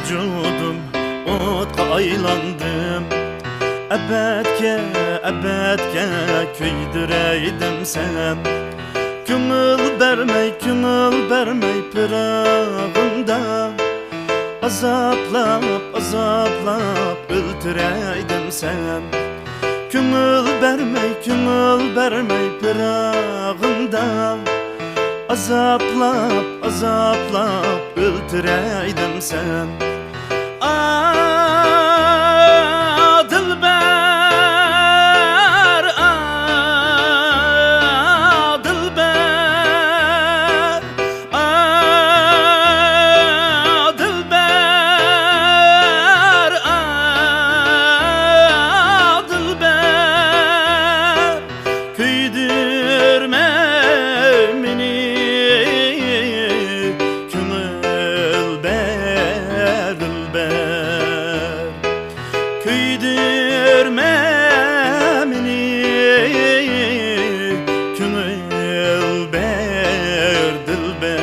vücudum otqa aylandım. Ebedke köydüreydim sen. Kümül vermey pırağında, azaplap öldüreydim sen. Kümül vermey pırağında, azaplap öldüreydim sen. Dilber, Dilber, Dilber, Dilber, köydürme beni, kümül ber Dilber, köydürme beni, kümül ber Dilber.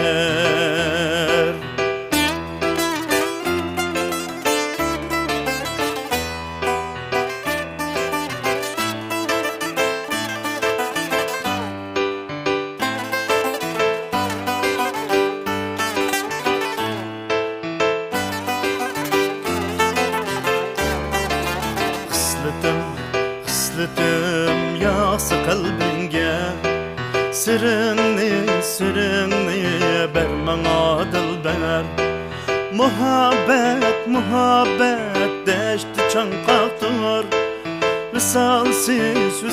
Hısletim yağsa kalbinge, Sırrını bermana Dilber. Muhabbet deşti çankaqtır, Visalsiz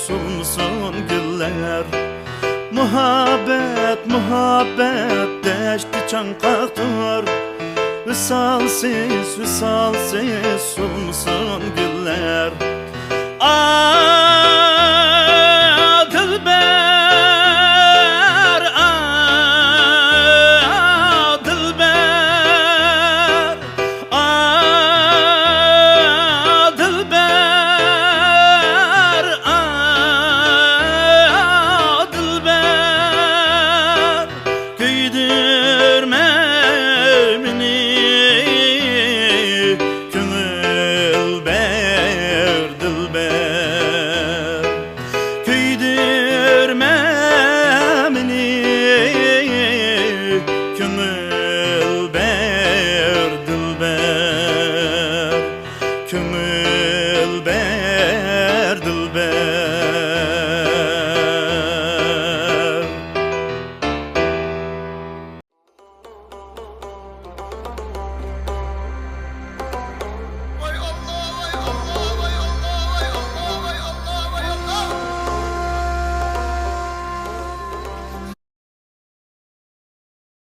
solmusun güller. Muhabbet deşti çankaqtır, Visalsiz solmusun güller.